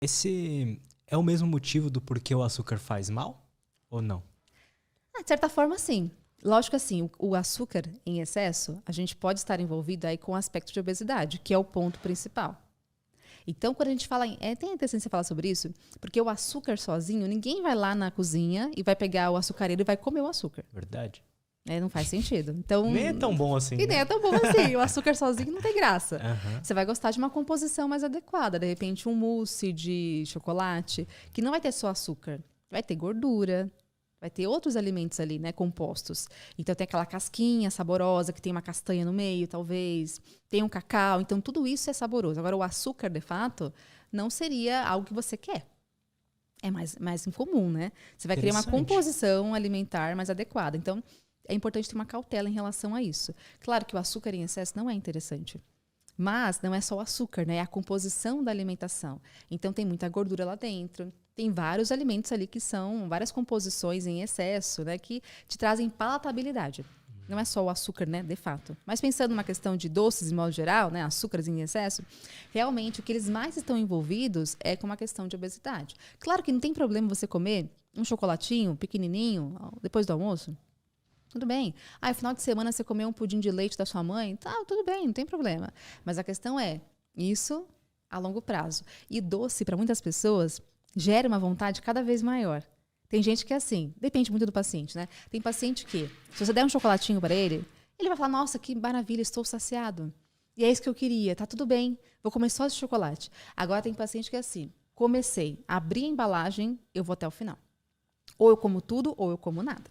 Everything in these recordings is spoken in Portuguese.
Esse é o mesmo motivo do porquê o açúcar faz mal? Ou não? De certa forma, sim. Lógico que assim, o açúcar em excesso, a gente pode estar envolvido aí com o aspecto de obesidade, que é o ponto principal. Então, quando a gente fala é até interessante você falar sobre isso, porque o açúcar sozinho, ninguém vai lá na cozinha e vai pegar o açucareiro e vai comer o açúcar. Verdade. Não faz sentido. Então, Nem é tão bom assim, e nem né? é tão bom assim. O açúcar sozinho não tem graça. Aham. Você vai gostar de uma composição mais adequada. De repente, um mousse de chocolate, que não vai ter só açúcar. Vai ter gordura, vai ter outros alimentos ali, né, compostos. Então, tem aquela casquinha saborosa, que tem uma castanha no meio, talvez. Tem um cacau. Então, tudo isso é saboroso. Agora, o açúcar, de fato, não seria algo que você quer. É mais incomum, né? Você vai criar uma Interessante. composição alimentar mais adequada. Então, é importante ter uma cautela em relação a isso. Claro que o açúcar em excesso não é interessante. Mas não é só o açúcar, né? É a composição da alimentação. Então, tem muita gordura lá dentro. Tem vários alimentos ali que são várias composições em excesso, né? Que te trazem palatabilidade. Não é só o açúcar, né? De fato. Mas pensando numa questão de doces, de modo geral, né? Açúcares em excesso, realmente o que eles mais estão envolvidos é com uma questão de obesidade. Claro que não tem problema você comer um chocolatinho pequenininho depois do almoço. Tudo bem. No final de semana você comeu um pudim de leite da sua mãe? Tá, tudo bem, não tem problema. Mas a questão é, isso a longo prazo. E doce, para muitas pessoas, gera uma vontade cada vez maior. Tem gente que é assim, depende muito do paciente, né? Tem paciente que, se você der um chocolatinho para ele vai falar, nossa, que maravilha, estou saciado. E é isso que eu queria, tá tudo bem, vou comer só esse chocolate. Agora tem paciente que é assim, comecei, abri a embalagem, eu vou até o final. Ou eu como tudo, ou eu como nada.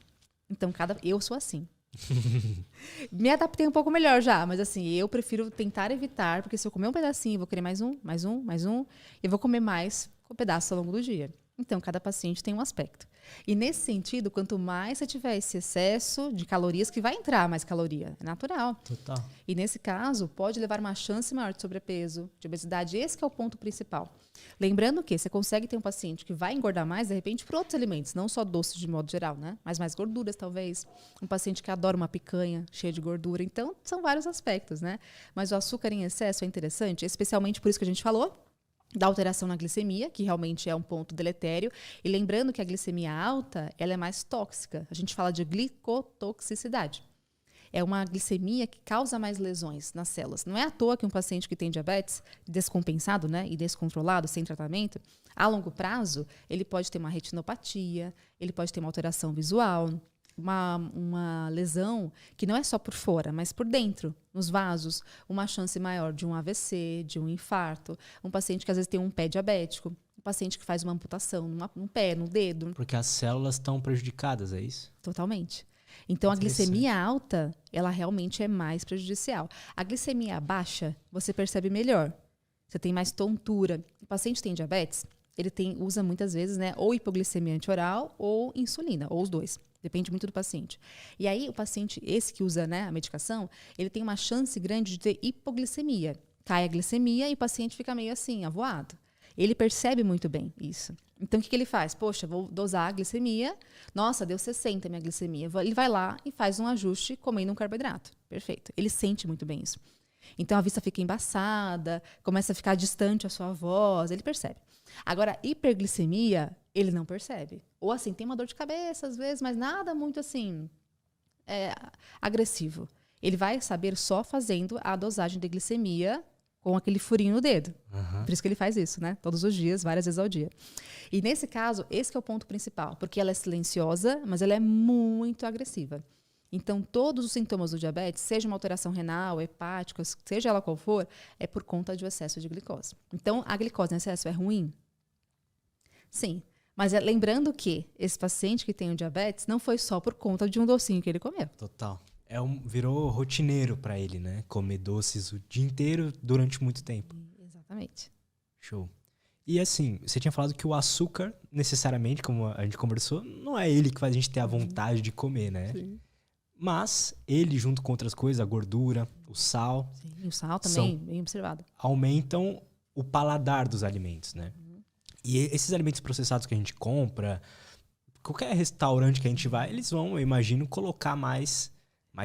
Então, eu sou assim. Me adaptei um pouco melhor já, mas assim, eu prefiro tentar evitar, porque se eu comer um pedacinho, eu vou querer mais um, e eu vou comer mais pedaços ao longo do dia. Então, cada paciente tem um aspecto. E nesse sentido, quanto mais você tiver esse excesso de calorias, que vai entrar mais caloria, é natural. Total. E nesse caso, pode levar uma chance maior de sobrepeso, de obesidade. Esse que é o ponto principal. Lembrando que você consegue ter um paciente que vai engordar mais, de repente, por outros alimentos, não só doces de modo geral, né? Mas mais gorduras, talvez. Um paciente que adora uma picanha cheia de gordura. Então, são vários aspectos, né? Mas o açúcar em excesso é interessante, especialmente por isso que a gente falou, da alteração na glicemia, que realmente é um ponto deletério. E lembrando que a glicemia alta, ela é mais tóxica. A gente fala de glicotoxicidade. É uma glicemia que causa mais lesões nas células. Não é à toa que um paciente que tem diabetes descompensado, né, e descontrolado, sem tratamento, a longo prazo, ele pode ter uma retinopatia, ele pode ter uma alteração visual, uma lesão que não é só por fora, mas por dentro, nos vasos, uma chance maior de um AVC, de um infarto, um paciente que às vezes tem um pé diabético, um paciente que faz uma amputação num pé, no dedo. Porque as células estão prejudicadas, é isso? Totalmente. Então, a glicemia alta, ela realmente é mais prejudicial. A glicemia baixa, você percebe melhor. Você tem mais tontura. O paciente tem diabetes, ele usa muitas vezes, né, ou hipoglicemia antioral ou insulina, ou os dois. Depende muito do paciente. E aí, o paciente, esse que usa, né, a medicação, ele tem uma chance grande de ter hipoglicemia. Cai a glicemia e o paciente fica meio assim, avoado. Ele percebe muito bem isso. Então, o que ele faz? Poxa, vou dosar a glicemia. Nossa, deu 60 minha glicemia. Ele vai lá e faz um ajuste comendo um carboidrato. Perfeito. Ele sente muito bem isso. Então, a vista fica embaçada, começa a ficar distante a sua voz. Ele percebe. Agora, hiperglicemia, ele não percebe. Ou assim, tem uma dor de cabeça às vezes, mas nada muito assim agressivo. Ele vai saber só fazendo a dosagem de glicemia com aquele furinho no dedo. Uhum. Por isso que ele faz isso, né? Todos os dias, várias vezes ao dia. E nesse caso, esse que é o ponto principal, porque ela é silenciosa, mas ela é muito agressiva. Então, todos os sintomas do diabetes, seja uma alteração renal, hepática, seja ela qual for, é por conta do excesso de glicose. Então, a glicose em excesso é ruim? Sim. Mas lembrando que esse paciente que tem o diabetes não foi só por conta de um docinho que ele comeu. Total. Virou rotineiro para ele, né? Comer doces o dia inteiro durante muito tempo. Exatamente. Show. E assim, você tinha falado que o açúcar, necessariamente, como a gente conversou, não é ele que faz a gente ter a vontade de comer, né? Sim. Mas ele, junto com outras coisas, a gordura, o sal... Sim, e o sal também, bem observado. Aumentam o paladar dos alimentos, né? E esses alimentos processados que a gente compra, qualquer restaurante que a gente vai, eles vão, eu imagino, colocar mais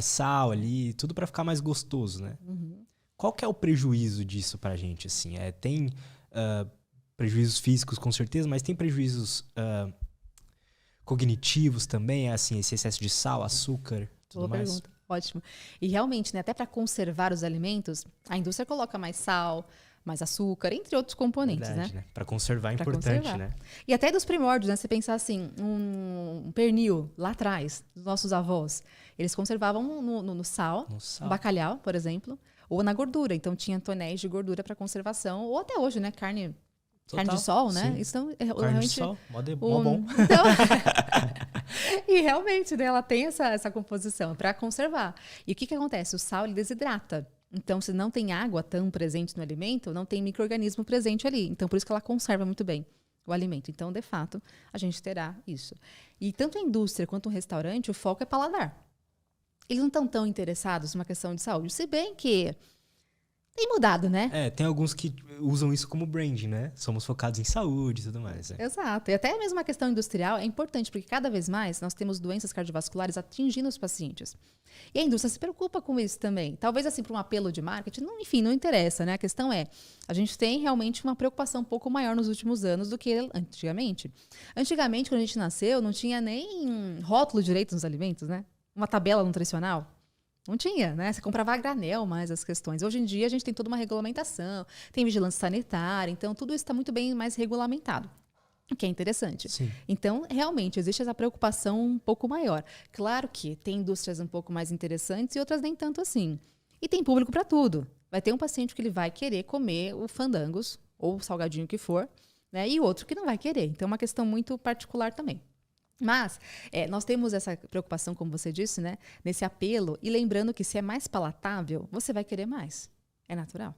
sal ali, tudo para ficar mais gostoso, né? Qual que é o prejuízo disso pra gente, assim? Tem prejuízos físicos, com certeza, mas tem prejuízos cognitivos também, assim, esse excesso de sal, açúcar, tudo Boa mais? pergunta. Ótimo. E realmente, né, até para conservar os alimentos, a indústria coloca mais sal, mais açúcar, entre outros componentes, Verdade, né? né? Para conservar é Pra importante, conservar. né? E até dos primórdios, né? Você pensar assim, um pernil lá atrás, dos nossos avós, eles conservavam no sal, No sal. no bacalhau, por exemplo, ou na gordura. Então tinha tonéis de gordura para conservação, ou até hoje, né? Carne de sol, né? Sim. Isso Carne realmente, de sol, mó bom. Então, e realmente, né, ela tem essa composição para conservar. E o que acontece? O sal ele desidrata. Então, se não tem água tão presente no alimento, não tem micro-organismo presente ali. Então, por isso que ela conserva muito bem o alimento. Então, de fato, a gente terá isso. E tanto a indústria quanto o restaurante, o foco é paladar. Eles não estão tão interessados numa questão de saúde. Se bem que tem mudado, né? Tem alguns que usam isso como branding, né? Somos focados em saúde e tudo mais. Exato. E até mesmo a questão industrial é importante, porque cada vez mais nós temos doenças cardiovasculares atingindo os pacientes. E a indústria se preocupa com isso também. Talvez assim, para um apelo de marketing, enfim, não interessa, né? A questão é, a gente tem realmente uma preocupação um pouco maior nos últimos anos do que antigamente. Antigamente, quando a gente nasceu, não tinha nem rótulo direito nos alimentos, né? Uma tabela nutricional. Não tinha, né? Você comprava a granel mais as questões. Hoje em dia a gente tem toda uma regulamentação, tem vigilância sanitária, então tudo isso está muito bem mais regulamentado, o que é interessante. Sim. Então, realmente, existe essa preocupação um pouco maior. Claro que tem indústrias um pouco mais interessantes e outras nem tanto assim. E tem público para tudo. Vai ter um paciente que ele vai querer comer o fandangos, ou o salgadinho que for, né? E outro que não vai querer. Então, é uma questão muito particular também. Mas nós temos essa preocupação, como você disse, né, nesse apelo, e lembrando que se é mais palatável, você vai querer mais. É natural.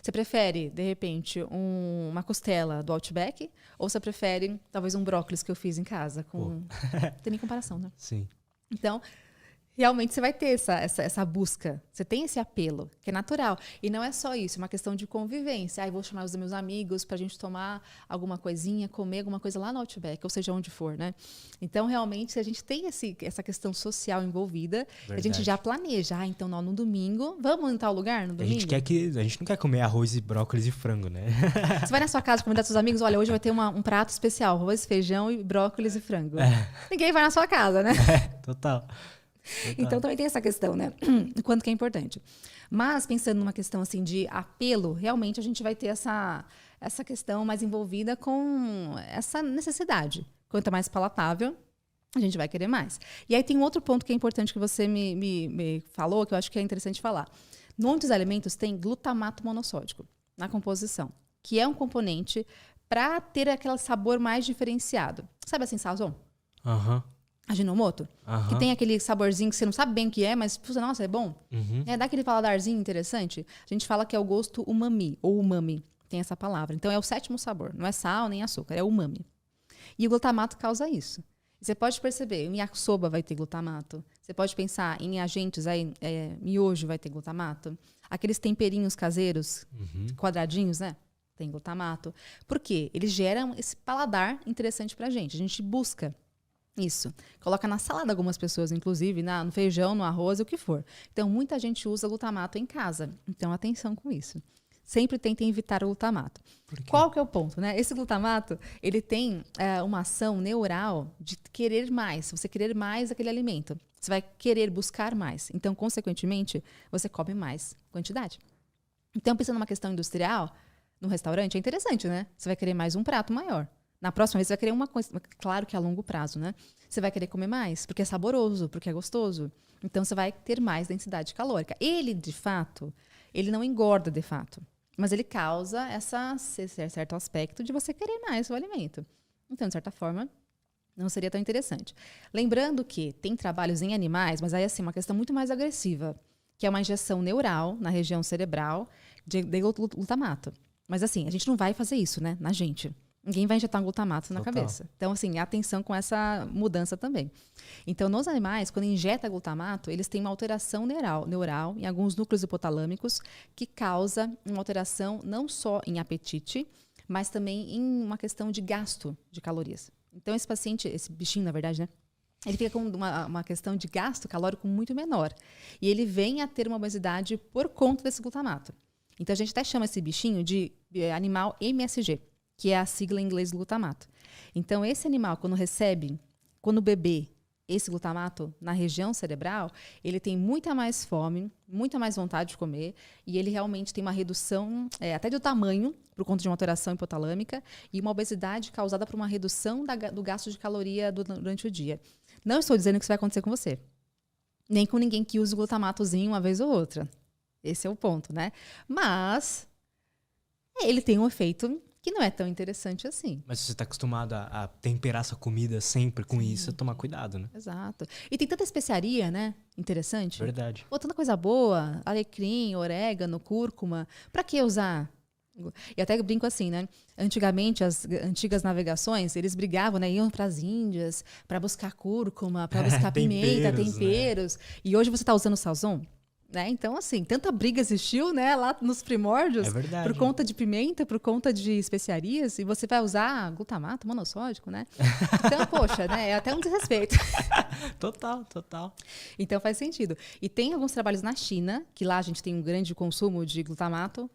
Você prefere, de repente, uma costela do Outback, ou você prefere, talvez, um brócolis que eu fiz em casa? Não tem nem comparação, né? Sim. Então, realmente você vai ter essa busca. Você tem esse apelo, que é natural. E não é só isso, é uma questão de convivência. Eu vou chamar os meus amigos para a gente tomar alguma coisinha, comer alguma coisa lá no Outback, ou seja, onde for, né? Então, realmente, a gente tem essa questão social envolvida, a gente já planeja. Então, no domingo, vamos em tal lugar no domingo? A gente não quer comer arroz e brócolis e frango, né? Você vai na sua casa convidar seus amigos, olha, hoje vai ter um prato especial, arroz, feijão, e brócolis e frango. Ninguém vai na sua casa, né? Total. Então também tem essa questão, né? O quanto que é importante. Mas pensando numa questão assim de apelo, realmente a gente vai ter essa questão mais envolvida com essa necessidade. Quanto mais palatável, a gente vai querer mais. E aí tem um outro ponto que é importante que você me falou, que eu acho que é interessante falar. Muitos alimentos têm glutamato monossódico na composição, que é um componente para ter aquele sabor mais diferenciado. Sabe assim, sazon? Aham. Ajinomoto, que tem aquele saborzinho que você não sabe bem o que é, mas, nossa, é bom. Dá aquele paladarzinho interessante. A gente fala que é o gosto umami, ou umami, tem essa palavra. Então, é o 7º sabor. Não é sal nem açúcar, é umami. E o glutamato causa isso. E você pode perceber, em yakisoba vai ter glutamato. Você pode pensar em agentes, miojo vai ter glutamato. Aqueles temperinhos caseiros, quadradinhos, né? Tem glutamato. Por quê? Eles geram esse paladar interessante pra gente. A gente busca isso. Coloca na salada algumas pessoas, inclusive, no feijão, no arroz, o que for. Então, muita gente usa glutamato em casa. Então, atenção com isso. Sempre tentem evitar o glutamato. Qual que é o ponto, né? Esse glutamato, ele tem uma ação neural de querer mais. Você querer mais aquele alimento. Você vai querer buscar mais. Então, consequentemente, você come mais quantidade. Então, pensando numa questão industrial, no restaurante, é interessante, né? Você vai querer mais um prato maior. Na próxima vez você vai querer uma coisa, claro que a longo prazo, né? Você vai querer comer mais, porque é saboroso, porque é gostoso. Então, você vai ter mais densidade calórica. Ele, de fato, ele não engorda, de fato. Mas ele causa esse certo aspecto de você querer mais o alimento. Então, de certa forma, não seria tão interessante. Lembrando que tem trabalhos em animais, mas aí, assim, uma questão muito mais agressiva, que é uma injeção neural na região cerebral de glutamato. Mas, assim, a gente não vai fazer isso, né, na gente. Ninguém vai injetar um glutamato na cabeça. Então, assim, atenção com essa mudança também. Então, nos animais, quando injeta glutamato, eles têm uma alteração neural em alguns núcleos hipotalâmicos que causa uma alteração não só em apetite, mas também em uma questão de gasto de calorias. Então, esse paciente, esse bichinho, na verdade, né? Ele fica com uma questão de gasto calórico muito menor. E ele vem a ter uma obesidade por conta desse glutamato. Então, a gente até chama esse bichinho de animal MSG, que é a sigla em inglês glutamato. Então, esse animal, quando o bebê esse glutamato na região cerebral, ele tem muita mais fome, muita mais vontade de comer, e ele realmente tem uma redução até do tamanho, por conta de uma alteração hipotalâmica, e uma obesidade causada por uma redução do gasto de caloria durante o dia. Não estou dizendo que isso vai acontecer com você, nem com ninguém que use o glutamatozinho uma vez ou outra. Esse é o ponto, né? Mas ele tem um efeito que não é tão interessante assim. Mas se você está acostumado a temperar sua comida sempre com isso, é tomar cuidado, né? Exato. E tem tanta especiaria, né? Interessante. Verdade. Pô, tanta coisa boa. Alecrim, orégano, cúrcuma. Pra que usar? E até brinco assim, né? Antigamente, as antigas navegações, eles brigavam, né? Iam para as Índias para buscar cúrcuma, para buscar pimenta, temperos. Né? E hoje você está usando sazon? Né? Então, assim, tanta briga existiu, né, lá nos primórdios, por conta de pimenta, por conta de especiarias, e você vai usar glutamato monossódico, né? Então, poxa, né, é até um desrespeito. Total. Então, faz sentido. E tem alguns trabalhos na China, que lá a gente tem um grande consumo de glutamato,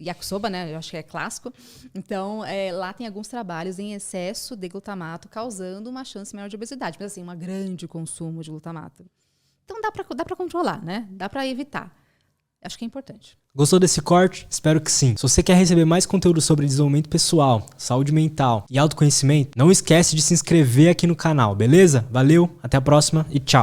yakisoba, né, eu acho que é clássico. Então, lá tem alguns trabalhos em excesso de glutamato, causando uma chance maior de obesidade, mas assim, um grande consumo de glutamato. Então dá pra controlar, né? Dá pra evitar. Acho que é importante. Gostou desse corte? Espero que sim. Se você quer receber mais conteúdo sobre desenvolvimento pessoal, saúde mental e autoconhecimento, não esquece de se inscrever aqui no canal, beleza? Valeu, até a próxima e tchau!